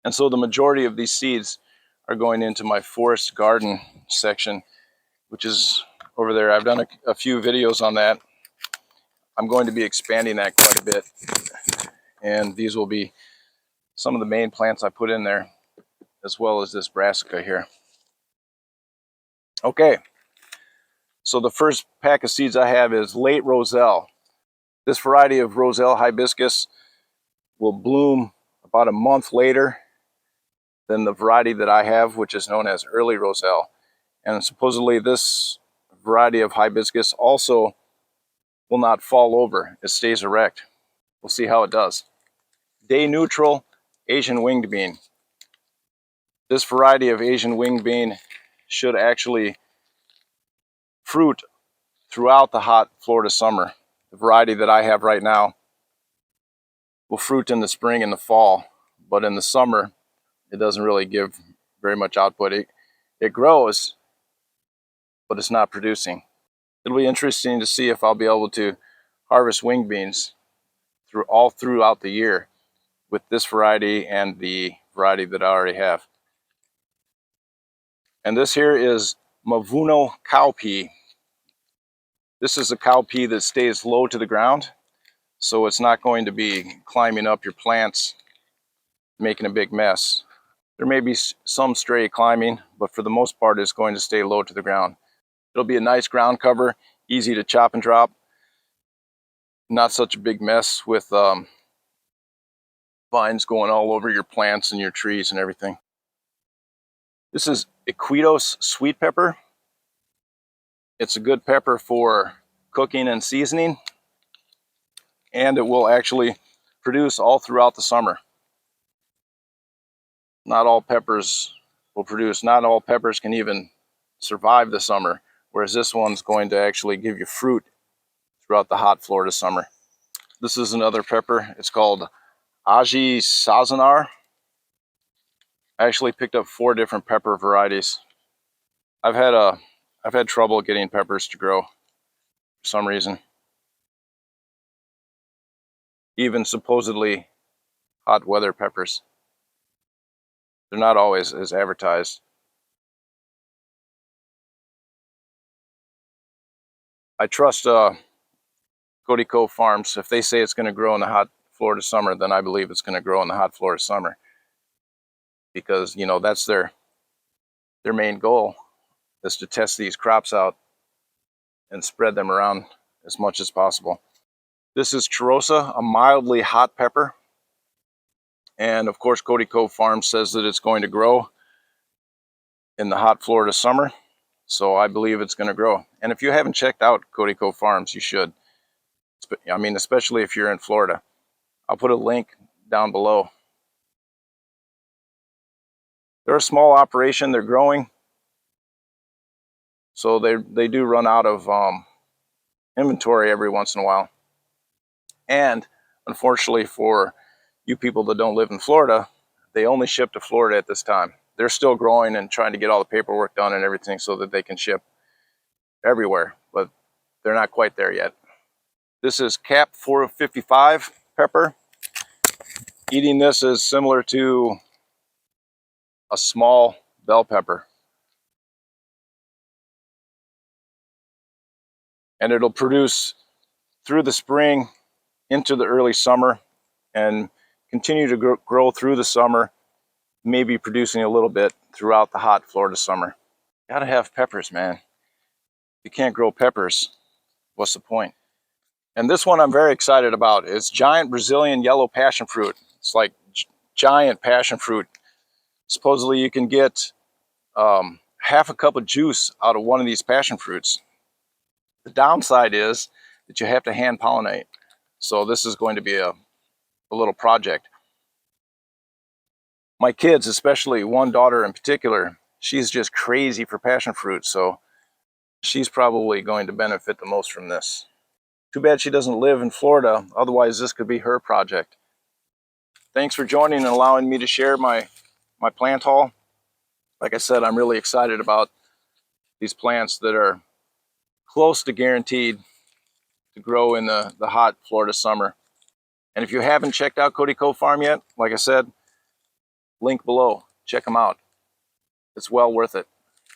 And so the majority of these seeds are going into my forest garden section, which is over there. I've done a few videos on that. I'm going to be expanding that quite a bit. And these will be some of the main plants I put in there, as well as this brassica here. Okay, so the first pack of seeds I have is late Roselle. This variety of Roselle Hibiscus will bloom about a month later than the variety that I have, which is known as early Roselle. And supposedly this variety of hibiscus also will not fall over. It stays erect. We'll see how it does. Day neutral Asian winged bean. This variety of Asian winged bean should actually fruit throughout the hot Florida summer. The variety that I have right now will fruit in the spring and the fall, but in the summer it doesn't really give very much output. It grows, but it's not producing. It'll be interesting to see if I'll be able to harvest winged beans all throughout the year with this variety and the variety that I already have. And this here is Mavuno Cowpea. This is a cowpea that stays low to the ground, so it's not going to be climbing up your plants, making a big mess. There may be some stray climbing, but for the most part, it's going to stay low to the ground. It'll be a nice ground cover, easy to chop and drop. Not such a big mess with vines going all over your plants and your trees and everything. This is Iquitos sweet pepper. It's a good pepper for cooking and seasoning, and it will actually produce all throughout the summer. Not all peppers will produce. Not all peppers can even survive the summer, whereas this one's going to actually give you fruit throughout the hot Florida summer. This is another pepper. It's called Aji Sazonar. I actually picked up 4 different pepper varieties. I've had trouble getting peppers to grow for some reason. Even supposedly hot weather peppers. They're not always as advertised. I trust Cody Cove Farms. If they say it's going to grow in the hot Florida summer, then I believe it's going to grow in the hot Florida summer. Because, you know, that's their main goal, is to test these crops out and spread them around as much as possible. This is Cheirosa, a mildly hot pepper. And of course, Cody Cove Farms says that it's going to grow in the hot Florida summer. So I believe it's going to grow. And if you haven't checked out Cody Cove Farms, you should. I mean, especially if you're in Florida. I'll put a link down below. They're a small operation. They're growing. So they do run out of inventory every once in a while. And unfortunately for you people that don't live in Florida, they only ship to Florida at this time. They're still growing and trying to get all the paperwork done and everything so that they can ship everywhere, but they're not quite there yet. This is Cap 455 pepper. Eating this is similar to a small bell pepper. And it'll produce through the spring into the early summer and continue to grow through the summer, maybe producing a little bit throughout the hot Florida summer. Gotta have peppers, man. If you can't grow peppers, what's the point? And this one I'm very excited about. It's giant Brazilian yellow passion fruit. It's like giant passion fruit. Supposedly you can get half a cup of juice out of one of these passion fruits. The downside is that you have to hand pollinate. So this is going to be a little project. My kids, especially one daughter in particular, she's just crazy for passion fruit. So she's probably going to benefit the most from this. Too bad she doesn't live in Florida. Otherwise, this could be her project. Thanks for joining and allowing me to share my plant haul. Like I said, I'm really excited about these plants that are close to guaranteed to grow in the hot Florida summer. And if you haven't checked out Cody Cove Farm yet, like I said, Link below. Check them out. It's well worth it.